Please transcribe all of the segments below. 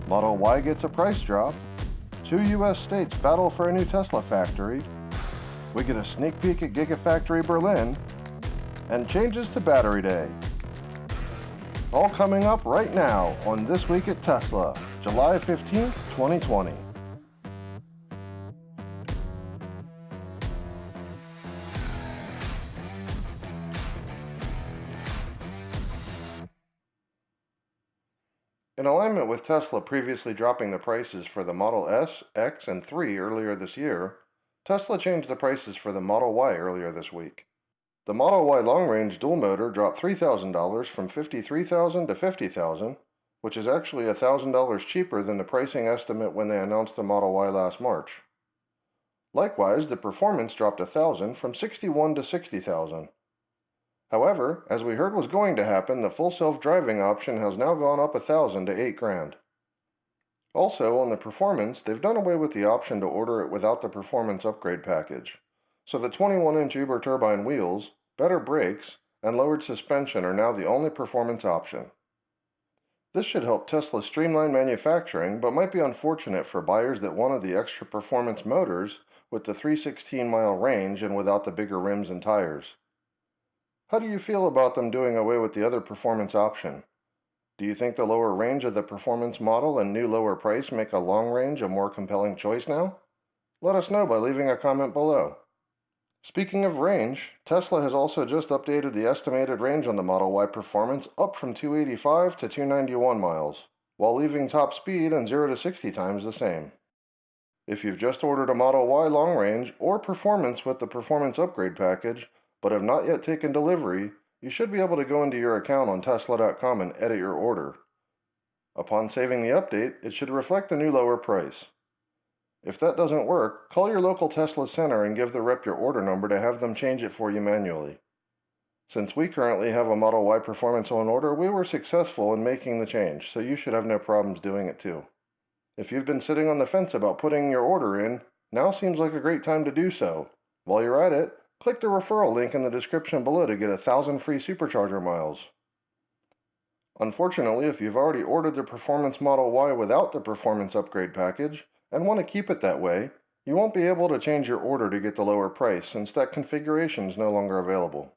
Model Y gets a price drop, 2 US states battle for a new Tesla factory, we get a sneak peek at Gigafactory Berlin, and changes to Battery Day. All coming up right now on This Week at Tesla, July 15th, 2020. In alignment with Tesla previously dropping the prices for the Model S, X, and 3 earlier this year, Tesla changed the prices for the Model Y earlier this week. The Model Y long-range dual motor dropped $3,000 from $53,000 to $50,000, which is actually $1,000 cheaper than the pricing estimate when they announced the Model Y last March. Likewise, the performance dropped $1,000 from $61,000 to $60,000. However, as we heard was going to happen, the full self-driving option has now gone up $1,000 to $8,000. Also, on the performance, they've done away with the option to order it without the performance upgrade package. So the 21-inch Uber turbine wheels, better brakes, and lowered suspension are now the only performance option. This should help Tesla streamline manufacturing, but might be unfortunate for buyers that wanted the extra performance motors with the 316-mile range and without the bigger rims and tires. How do you feel about them doing away with the other performance option? Do you think the lower range of the performance model and new lower price make a long range a more compelling choice now? Let us know by leaving a comment below. Speaking of range, Tesla has also just updated the estimated range on the Model Y Performance up from 285 to 291 miles, while leaving top speed and 0 to 60 times the same. If you've just ordered a Model Y long range or performance with the performance upgrade package, but have not yet taken delivery, you should be able to go into your account on Tesla.com and edit your order. Upon saving the update, it should reflect the new lower price. If that doesn't work, call your local Tesla center and give the rep your order number to have them change it for you manually. Since we currently have a Model Y Performance on order, we were successful in making the change, so you should have no problems doing it too. If you've been sitting on the fence about putting your order in, now seems like a great time to do so. While you're at it, click the referral link in the description below to get 1,000 free supercharger miles. Unfortunately, if you've already ordered the Performance Model Y without the Performance Upgrade package and want to keep it that way, you won't be able to change your order to get the lower price since that configuration is no longer available.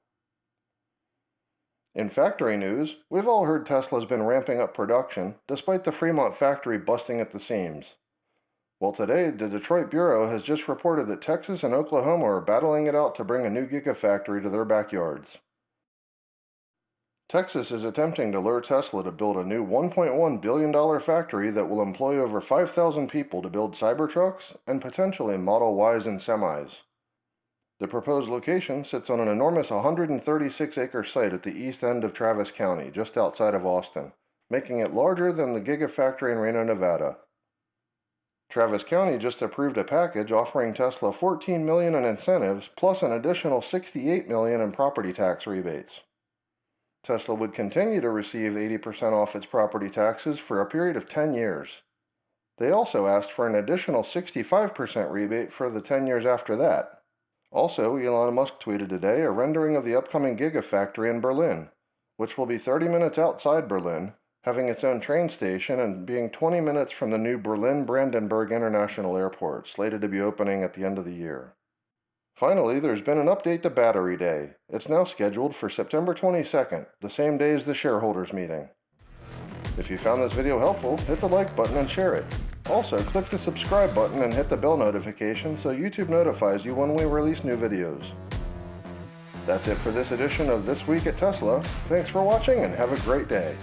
In factory news, we've all heard Tesla's been ramping up production despite the Fremont factory busting at the seams. Well, today, the Detroit Bureau has just reported that Texas and Oklahoma are battling it out to bring a new Gigafactory to their backyards. Texas is attempting to lure Tesla to build a new $1.1 billion factory that will employ over 5,000 people to build Cybertrucks and potentially Model Ys and semis. The proposed location sits on an enormous 136-acre site at the east end of Travis County, just outside of Austin, making it larger than the Gigafactory in Reno, Nevada. Travis County just approved a package offering Tesla $14 million in incentives plus an additional $68 million in property tax rebates. Tesla would continue to receive 80% off its property taxes for a period of 10 years. They also asked for an additional 65% rebate for the 10 years after that. Also, Elon Musk tweeted today a rendering of the upcoming Gigafactory in Berlin, which will be 30 minutes outside Berlin, having its own train station and being 20 minutes from the new Berlin-Brandenburg International Airport, slated to be opening at the end of the year. Finally, there's been an update to Battery Day. It's now scheduled for September 22nd, the same day as the shareholders meeting. If you found this video helpful, hit the like button and share it. Also, click the subscribe button and hit the bell notification so YouTube notifies you when we release new videos. That's it for this edition of This Week at Tesla. Thanks for watching and have a great day.